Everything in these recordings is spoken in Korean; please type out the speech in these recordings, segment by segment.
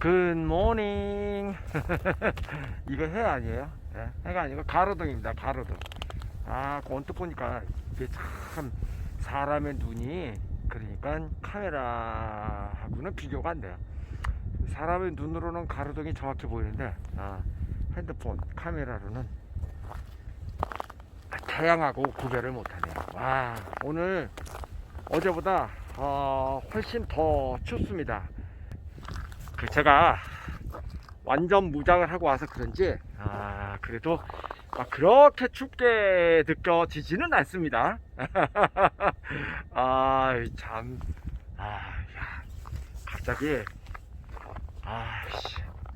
굿모닝. 이거 해 아니에요? 네, 해가 아니고 가로등입니다. 가로등. 아, 언뜻 보니까 이게 참 사람의 눈이, 그러니까 카메라하고는 비교가 안 돼요. 사람의 눈으로는 가로등이 정확히 보이는데 핸드폰 카메라로는 태양하고 구별을 못하네요. 와, 오늘 어제보다 훨씬 더 춥습니다. 제가 완전 무장을 하고 와서 그런지 그래도 그렇게 춥게 느껴지지는 않습니다. 갑자기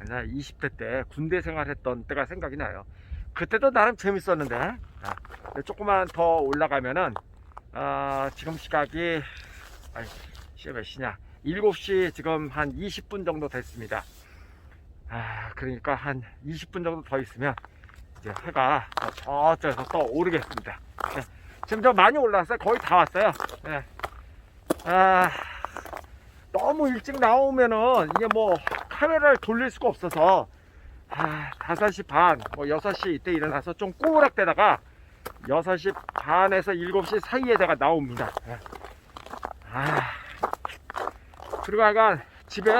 옛날 20대 때 군대 생활했던 때가 생각이 나요. 그때도 나름 재밌었는데 조금만 더 올라가면은 지금 시각이 몇 시냐, 7시 지금 한 20분 정도 됐습니다. 그러니까 한 20분 정도 더 있으면 이제 해가 저쪽에서 또 오르겠습니다. 네, 지금 저 많이 올라왔어요. 거의 다 왔어요. 네. 너무 일찍 나오면은 이게 뭐 카메라를 돌릴 수가 없어서 5시 반, 뭐 6시 이때 일어나서 좀 꼬락대다가 6시 반에서 7시 사이에 제가 나옵니다. 네. 그리고 약간 집에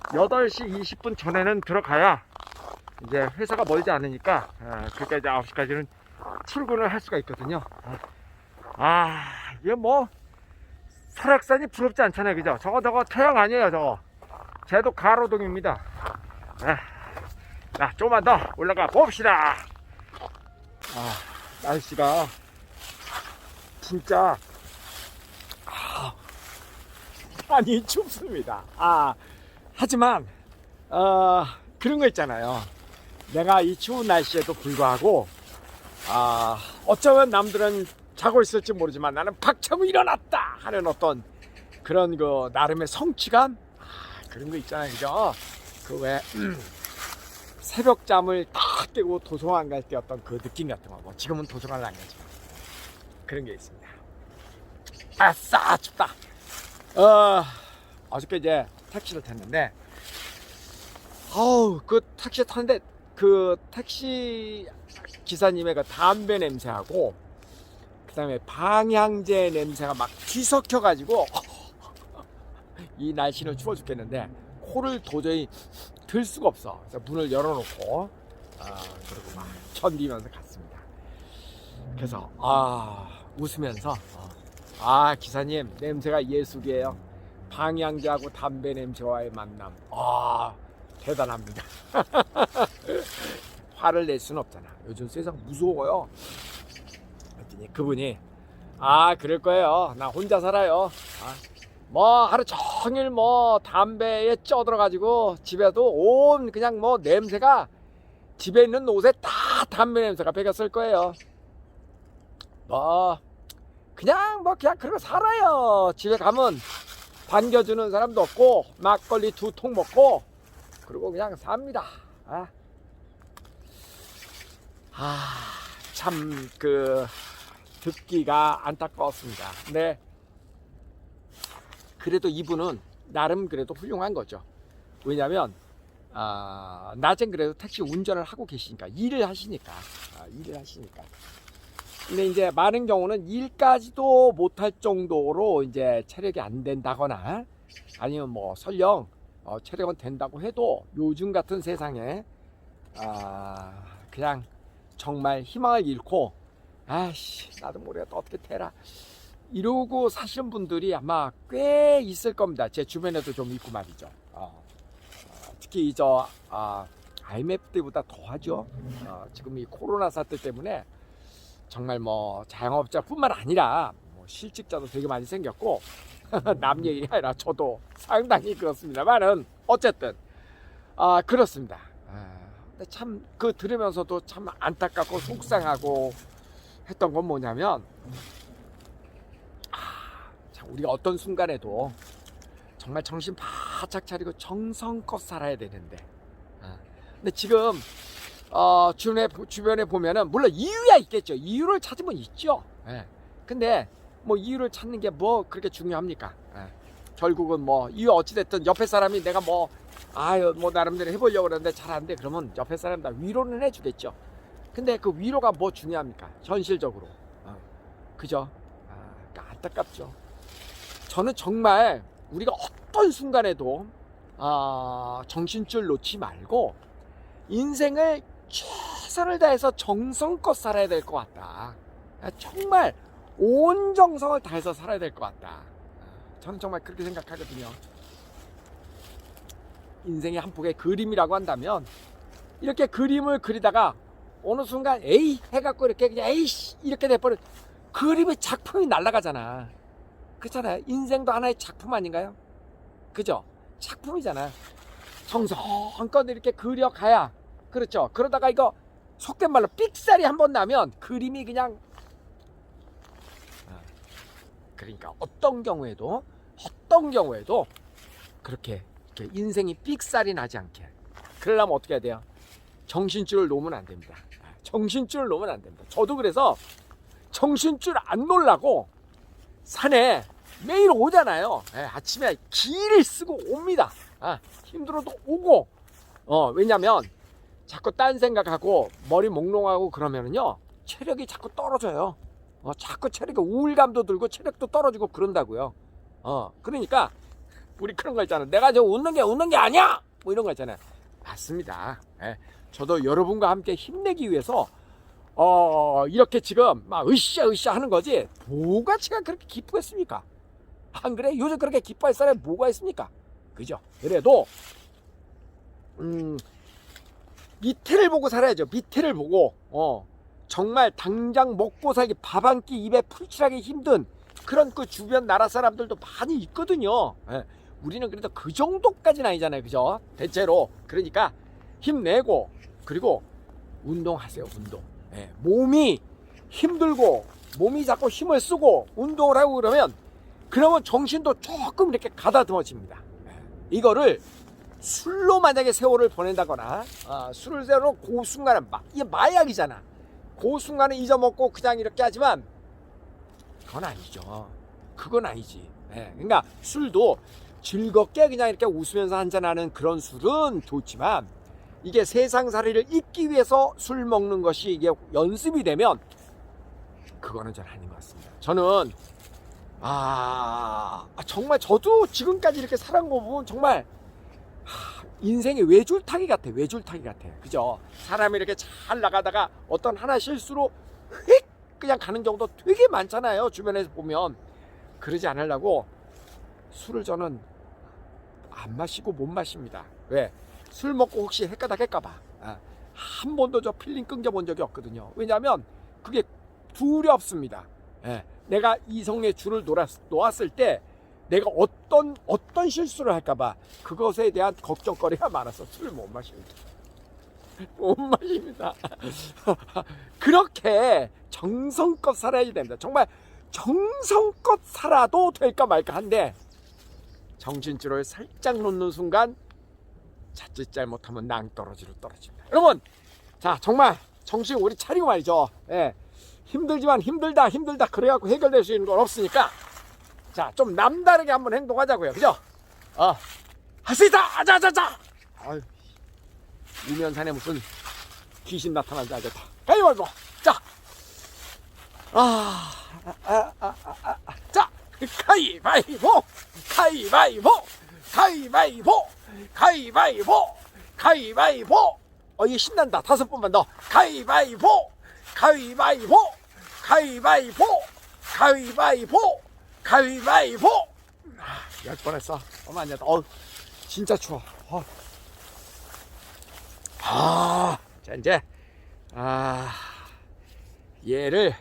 8시 20분 전에는 들어가야 이제 회사가 멀지 않으니까 그러니까 이제 9시까지는 출근을 할 수가 있거든요. 이게 뭐 설악산이 부럽지 않잖아요, 그죠? 저거 태양 아니에요, 저거. 쟤도 가로등입니다. 자, 조금만 더 올라가 봅시다. 날씨가 진짜 많이 춥습니다. 하지만 그런 거 있잖아요. 내가 이 추운 날씨에도 불구하고 어쩌면 남들은 자고 있을지 모르지만 나는 박차고 일어났다 하는 어떤 그런 그 나름의 성취감, 그런 거 있잖아요, 그죠? 그 왜 새벽잠을 딱 깨고 도서관 갈 때 어떤 그 느낌 같은 거, 뭐 지금은 도서관을 안 가지만 그런 게 있습니다. 아싸 춥다. 어저께 이제 택시를 탔는데 그 택시 타는데 그 택시 기사님의 그 담배 냄새하고 그 다음에 방향제 냄새가 막 뒤섞여 가지고 이 날씨는 추워 죽겠는데 코를 도저히 들 수가 없어. 그래서 문을 열어놓고 그리고 막 견디면서 갔습니다. 그래서 웃으면서 기사님 냄새가 예술이에요. 방향제하고 담배 냄새와의 만남, 대단합니다. 화를 낼 수는 없잖아. 요즘 세상 무서워요. 그랬더니 그분이 그럴 거예요. 나 혼자 살아요. 뭐 하루 종일 뭐 담배에 쪄들어가지고 집에도 온 그냥 뭐 냄새가 집에 있는 옷에 다 담배 냄새가 배겼을 거예요. 그냥 그러고 살아요. 집에 가면 반겨주는 사람도 없고 막걸리 2통 먹고 그리고 그냥 삽니다. 참 듣기가 안타까웠습니다. 근데 그래도 이분은 나름 그래도 훌륭한 거죠. 왜냐면 낮엔 그래도 택시 운전을 하고 계시니까, 일을 하시니까. 근데 이제 많은 경우는 일까지도 못할 정도로 이제 체력이 안 된다거나 아니면 뭐 설령 체력은 된다고 해도 요즘 같은 세상에 그냥 정말 희망을 잃고 나도 모르겠다, 어떻게 되라 이러고 사시는 분들이 아마 꽤 있을 겁니다. 제 주변에도 좀 있고 말이죠. 특히 IMF 때보다 더하죠. 지금 이 코로나 사태 때문에 정말 뭐 자영업자뿐만 아니라 뭐 실직자도 되게 많이 생겼고 남 얘기가 아니라 저도 상당히 그렇습니다만은 어쨌든 그렇습니다. 근데 참 들으면서도 참 안타깝고 속상하고 했던 건 뭐냐면 참 우리가 어떤 순간에도 정말 정신 바짝 차리고 정성껏 살아야 되는데 근데 지금 주변에 보면은 물론 이유야 있겠죠. 이유를 찾으면 있죠. 근데 뭐 이유를 찾는 게 뭐 그렇게 중요합니까? 결국은 뭐 이유 어찌됐든 옆에 사람이 내가 뭐 아유 뭐 나름대로 해보려고 그러는데 잘 안 돼. 그러면 옆에 사람 다 위로는 해주겠죠. 근데 그 위로가 뭐 중요합니까? 현실적으로. 그죠? 그러니까 안타깝죠. 저는 정말 우리가 어떤 순간에도 정신줄 놓지 말고 인생을 최선을 다해서 정성껏 살아야 될 것 같다. 정말 온 정성을 다해서 살아야 될 것 같다. 저는 정말 그렇게 생각하거든요. 인생의 한 폭의 그림이라고 한다면 이렇게 그림을 그리다가 어느 순간 에이 해갖고 이렇게 그냥 에이씨 이렇게 돼버려 그림의 작품이 날아가잖아. 그렇잖아요. 인생도 하나의 작품 아닌가요? 그죠? 작품이잖아. 정성껏 이렇게 그려가야 그렇죠. 그러다가 이거 속된 말로 삑살이 한번 나면 그림이 그냥 그러니까 어떤 경우에도 그렇게 이렇게 인생이 삑살이 나지 않게 그러려면 어떻게 해야 돼요? 정신줄을 놓으면 안 됩니다. 정신줄을 놓으면 안 됩니다. 저도 그래서 정신줄 안 놓으려고 산에 매일 오잖아요. 아침에 기를 쓰고 옵니다. 힘들어도 오고 왜냐면 자꾸 딴 생각하고 머리 몽롱하고 그러면은요 체력이 자꾸 떨어져요. 자꾸 체력이 우울감도 들고 체력도 떨어지고 그런다고요. 그러니까 우리 그런 거 있잖아. 내가 저 웃는 게 아니야 뭐 이런 거 있잖아요. 맞습니다. 저도 여러분과 함께 힘내기 위해서 이렇게 지금 막 으쌰 하는 거지 뭐가 제가 그렇게 기쁘겠습니까? 안 그래? 요즘 그렇게 기뻐할 사람이 뭐가 있습니까? 그죠? 그래도 밑에를 보고 살아야죠. 밑에를 보고 정말 당장 먹고 살기 밥 한 끼 입에 풀칠하기 힘든 그런 그 주변 나라 사람들도 많이 있거든요. 우리는 그래도 그 정도까지는 아니잖아요. 그죠? 대체로. 그러니까 힘내고 그리고 운동하세요. 운동. 몸이 힘들고 몸이 자꾸 힘을 쓰고 운동을 하고 그러면 정신도 조금 이렇게 가다듬어집니다. 이거를 술로 만약에 세월을 보낸다거나 술을 세로 그 순간에 이게 마약이잖아. 그 순간에 잊어먹고 그냥 이렇게 하지만 그건 아니죠. 그건 아니지. 그러니까 술도 즐겁게 그냥 이렇게 웃으면서 한잔하는 그런 술은 좋지만 이게 세상살이를 잊기 위해서 술 먹는 것이 이게 연습이 되면 그거는 전 아닌 것 같습니다. 저는 정말 저도 지금까지 이렇게 살아온 거 보면 정말 인생의 외줄타기 같아. 그죠? 사람이 이렇게 잘 나가다가 어떤 하나 실수로 휙 그냥 가는 경우도 되게 많잖아요. 주변에서 보면. 그러지 않으려고 술을 저는 안 마시고 못 마십니다. 왜? 술 먹고 혹시 헷가닥 할까봐. 한 번도 저 필링 끊겨본 적이 없거든요. 왜냐하면 그게 두렵습니다. 내가 이성의 줄을 놓았을 때 내가 어떤 실수를 할까봐 그것에 대한 걱정거리가 많아서 술을 못 마십니다. 못 마십니다. 그렇게 정성껏 살아야 됩니다. 정말 정성껏 살아도 될까 말까 한데 정신줄을 살짝 놓는 순간 자칫 잘못하면 낭떠러지로 떨어집니다. 여러분, 자 정말 정신 우리 차리고 말이죠. 힘들지만 힘들다 그래갖고 해결될 수 있는 건 없으니까 자 좀 남다르게 한번 행동하자고요. 그죠? 할 수 있다. 자자자. 아유, 우면산에 무슨 귀신 나타난 줄 알겠다. 가위바위보. 자, 자, 가위바위보. 이게 신난다. 5번만 더. 가위바위보. 10번 했어. 얼마 안 됐다. 진짜 추워. 자 이제 얘를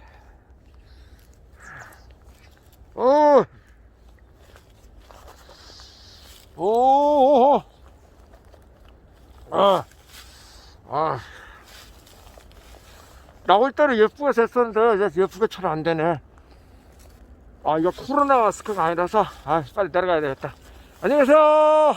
나올 때는 예쁘게 됐었는데 이제 예쁘게 잘 안 되네. 이거 코로나 마스크가 아니라서 빨리 내려가야 되겠다. 안녕히 계세요.